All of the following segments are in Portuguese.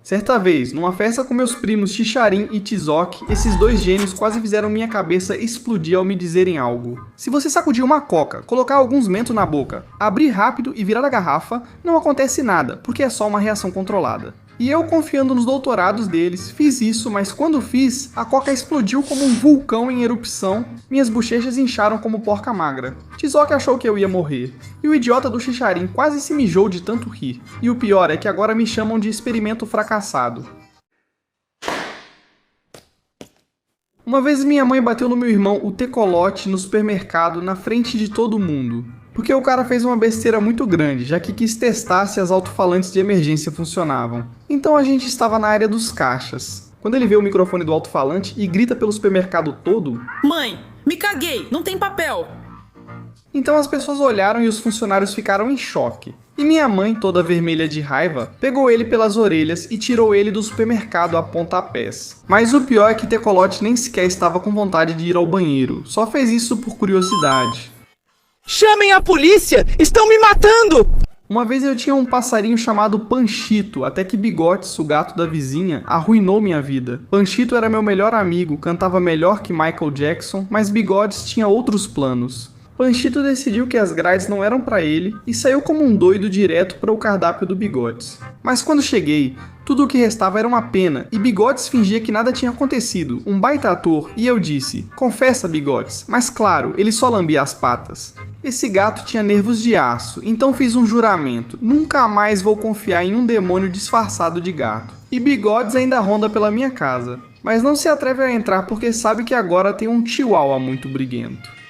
Certa vez, numa festa com meus primos Xixarim e Tizoc, esses dois gênios quase fizeram minha cabeça explodir ao me dizerem algo. Se você sacudir uma coca, colocar alguns mentos na boca, abrir rápido e virar a garrafa, não acontece nada, porque é só uma reação controlada. E eu, confiando nos doutorados deles, fiz isso, mas quando fiz, a coca explodiu como um vulcão em erupção, minhas bochechas incharam como porca magra. Tizoc achou que eu ia morrer, e o idiota do Xixarim quase se mijou de tanto rir. E o pior é que agora me chamam de experimento fracassado. Uma vez minha mãe bateu no meu irmão o tecolote no supermercado na frente de todo mundo. Porque o cara fez uma besteira muito grande, já que quis testar se as alto-falantes de emergência funcionavam. Então a gente estava na área dos caixas. Quando ele vê o microfone do alto-falante e grita pelo supermercado todo: "Mãe, me caguei, não tem papel!" Então as pessoas olharam e os funcionários ficaram em choque. E minha mãe, toda vermelha de raiva, pegou ele pelas orelhas e tirou ele do supermercado a pontapés. Mas o pior é que Tecolote nem sequer estava com vontade de ir ao banheiro, só fez isso por curiosidade. Chamem a polícia! Estão me matando! Uma vez eu tinha um passarinho chamado Panchito, até que Bigotes, o gato da vizinha, arruinou minha vida. Panchito era meu melhor amigo, cantava melhor que Michael Jackson, mas Bigotes tinha outros planos. Panchito decidiu que as grades não eram para ele e saiu como um doido direto para o cardápio do Bigotes. Mas quando cheguei, tudo o que restava era uma pena e Bigotes fingia que nada tinha acontecido, um baita ator, e eu disse: "Confessa, Bigotes", mas claro, ele só lambia as patas. Esse gato tinha nervos de aço, então fiz um juramento: nunca mais vou confiar em um demônio disfarçado de gato. E Bigotes ainda ronda pela minha casa, mas não se atreve a entrar porque sabe que agora tem um chihuahua muito briguento.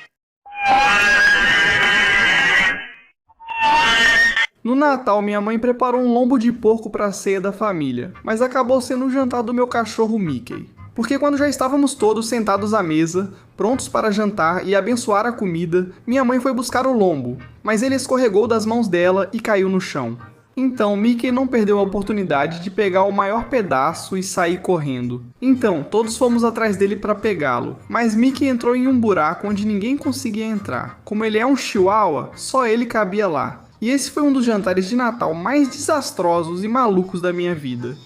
No Natal, minha mãe preparou um lombo de porco para a ceia da família, mas acabou sendo o jantar do meu cachorro Mickey. Porque quando já estávamos todos sentados à mesa, prontos para jantar e abençoar a comida, minha mãe foi buscar o lombo, mas ele escorregou das mãos dela e caiu no chão. Então, Mickey não perdeu a oportunidade de pegar o maior pedaço e sair correndo. Então, todos fomos atrás dele para pegá-lo, mas Mickey entrou em um buraco onde ninguém conseguia entrar. Como ele é um chihuahua, só ele cabia lá. E esse foi um dos jantares de Natal mais desastrosos e malucos da minha vida.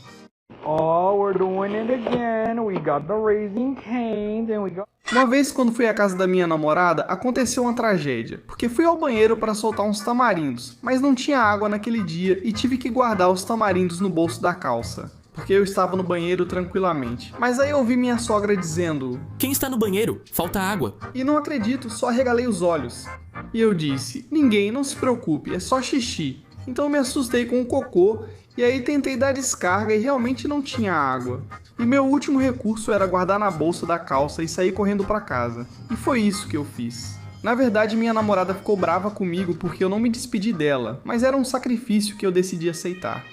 Oh, we're doing it again. We got the Raising Cane's and we got... Uma vez, quando fui à casa da minha namorada, aconteceu uma tragédia, porque fui ao banheiro para soltar uns tamarindos, mas não tinha água naquele dia e tive que guardar os tamarindos no bolso da calça, porque eu estava no banheiro tranquilamente. Mas aí eu ouvi minha sogra dizendo: "Quem está no banheiro? Falta água." E não acredito, só arregalei os olhos. E eu disse: "Ninguém, não se preocupe, é só xixi." Então me assustei com o cocô e aí tentei dar descarga e realmente não tinha água. E meu último recurso era guardar na bolsa da calça e sair correndo para casa. E foi isso que eu fiz. Na verdade, minha namorada ficou brava comigo porque eu não me despedi dela, mas era um sacrifício que eu decidi aceitar.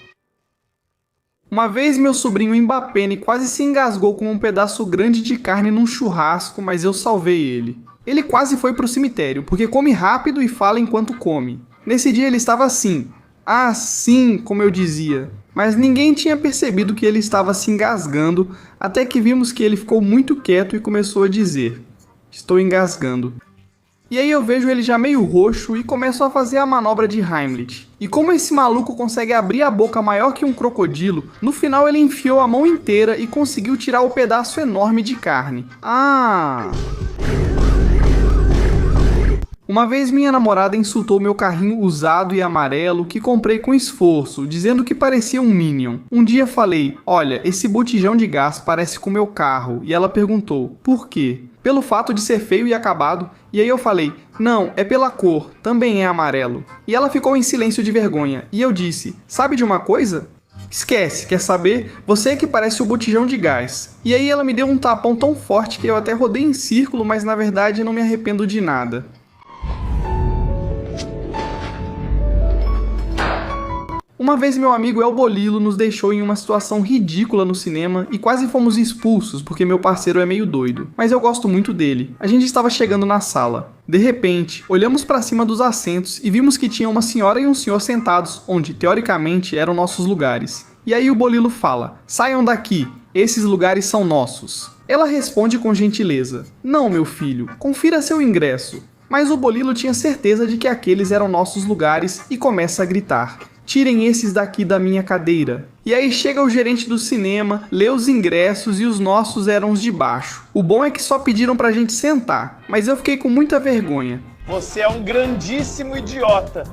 Uma vez meu sobrinho Mbappé quase se engasgou com um pedaço grande de carne num churrasco, mas eu salvei ele. Ele quase foi pro cemitério, porque come rápido e fala enquanto come. Nesse dia ele estava assim, como eu dizia. Mas ninguém tinha percebido que ele estava se engasgando, até que vimos que ele ficou muito quieto e começou a dizer: "Estou engasgando." E aí eu vejo ele já meio roxo e começo a fazer a manobra de Heimlich. E como esse maluco consegue abrir a boca maior que um crocodilo, no final ele enfiou a mão inteira e conseguiu tirar o pedaço enorme de carne. Uma vez minha namorada insultou meu carrinho usado e amarelo que comprei com esforço, dizendo que parecia um Minion. Um dia falei: "Olha, esse botijão de gás parece com meu carro." E ela perguntou: "Por quê?" "Pelo fato de ser feio e acabado." E aí eu falei: "Não, é pela cor, também é amarelo." E ela ficou em silêncio de vergonha. E eu disse: "Sabe de uma coisa? Esquece, quer saber? Você é que parece o botijão de gás." E aí ela me deu um tapão tão forte que eu até rodei em círculo, mas na verdade não me arrependo de nada. Uma vez meu amigo El Bolilo nos deixou em uma situação ridícula no cinema e quase fomos expulsos porque meu parceiro é meio doido, mas eu gosto muito dele. A gente estava chegando na sala. De repente, olhamos para cima dos assentos e vimos que tinha uma senhora e um senhor sentados, onde, teoricamente, eram nossos lugares. E aí o Bolilo fala: "Saiam daqui, esses lugares são nossos." Ela responde com gentileza: "Não, meu filho, confira seu ingresso." Mas o Bolilo tinha certeza de que aqueles eram nossos lugares e começa a gritar: Tirem esses daqui da minha cadeira. E aí chega o gerente do cinema, lê os ingressos e os nossos eram os de baixo. O bom é que só pediram pra gente sentar, mas eu fiquei com muita vergonha. Você é um grandíssimo idiota.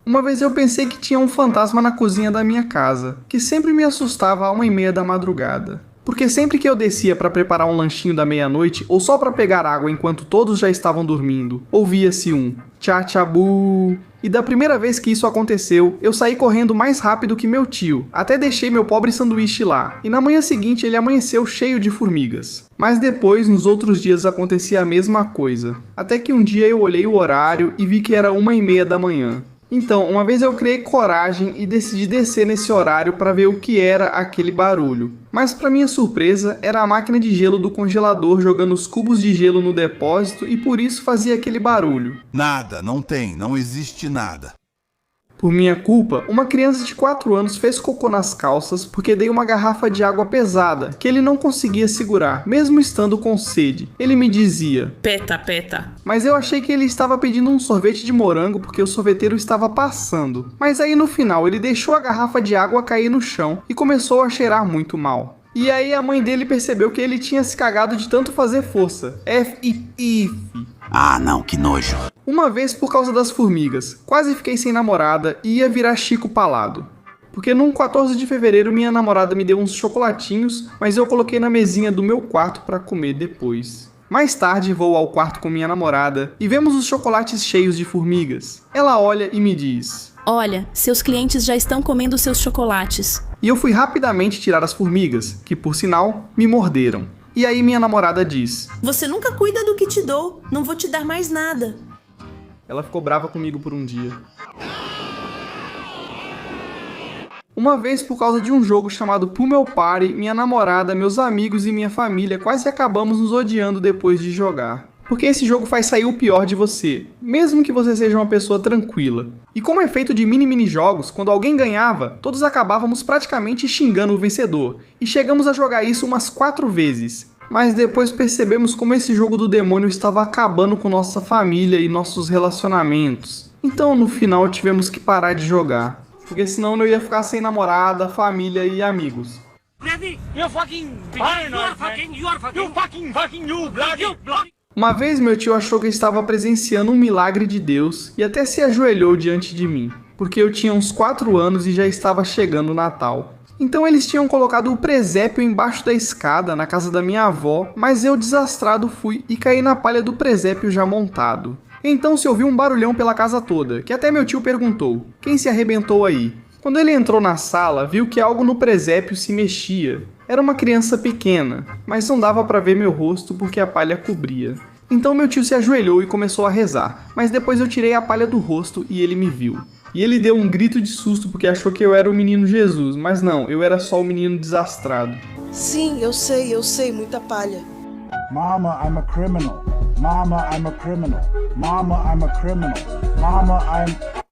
Uma vez eu pensei que tinha um fantasma na cozinha da minha casa, que sempre me assustava à 1h30 da madrugada. Porque sempre que eu descia para preparar um lanchinho da meia-noite ou só para pegar água enquanto todos já estavam dormindo, ouvia-se um tchá-tchá-bu. E da primeira vez que isso aconteceu, eu saí correndo mais rápido que meu tio, até deixei meu pobre sanduíche lá, e na manhã seguinte ele amanheceu cheio de formigas. Mas depois, nos outros dias acontecia a mesma coisa, até que um dia eu olhei o horário e vi que era 1h30 da manhã. Então, uma vez eu criei coragem e decidi descer nesse horário para ver o que era aquele barulho. Mas para minha surpresa, era a máquina de gelo do congelador jogando os cubos de gelo no depósito e por isso fazia aquele barulho. Nada, não existe nada. Por minha culpa, uma criança de 4 anos fez cocô nas calças porque dei uma garrafa de água pesada, que ele não conseguia segurar, mesmo estando com sede. Ele me dizia, Peta, peta. mas eu achei que ele estava pedindo um sorvete de morango porque o sorveteiro estava passando. Mas aí no final ele deixou a garrafa de água cair no chão e começou a cheirar muito mal. E aí a mãe dele percebeu que ele tinha se cagado de tanto fazer força. F. Ah, não, que nojo. Uma vez por causa das formigas, quase fiquei sem namorada e ia virar Chico Palado. Porque num 14 de fevereiro minha namorada me deu uns chocolatinhos, mas eu coloquei na mesinha do meu quarto para comer depois. Mais tarde vou ao quarto com minha namorada e vemos os chocolates cheios de formigas. Ela olha e me diz, olha, seus clientes já estão comendo seus chocolates. e eu fui rapidamente tirar as formigas, que por sinal me morderam. E aí minha namorada diz, Você nunca cuida do que te dou, não vou te dar mais nada. ela ficou brava comigo por um dia. Uma vez, por causa de um jogo chamado Pummel Party, minha namorada, meus amigos e minha família quase acabamos nos odiando depois de jogar. Porque esse jogo faz sair o pior de você, mesmo que você seja uma pessoa tranquila. E como é feito de mini jogos, quando alguém ganhava, todos acabávamos praticamente xingando o vencedor. E chegamos a jogar isso umas 4 vezes. Mas depois percebemos como esse jogo do demônio estava acabando com nossa família e nossos relacionamentos. Então no final tivemos que parar de jogar. Porque senão eu ia ficar sem namorada, família e amigos. Uma vez meu tio achou que estava presenciando um milagre de Deus e até se ajoelhou diante de mim, porque eu tinha uns 4 anos e já estava chegando o Natal. Então eles tinham colocado o presépio embaixo da escada na casa da minha avó, mas eu desastrado fui e caí na palha do presépio já montado. Então se ouviu um barulhão pela casa toda, que até meu tio perguntou, quem se arrebentou aí? Quando ele entrou na sala, viu que algo no presépio se mexia. Era uma criança pequena, mas não dava para ver meu rosto porque a palha cobria. Então meu tio se ajoelhou e começou a rezar, mas depois eu tirei a palha do rosto e ele me viu. E ele deu um grito de susto porque achou que eu era o menino Jesus, mas não, eu era só o menino desastrado. Sim, eu sei, muita palha. Mama, I'm a criminal. Mama, I'm a criminal. Mama, I'm a criminal. Mama, I'm...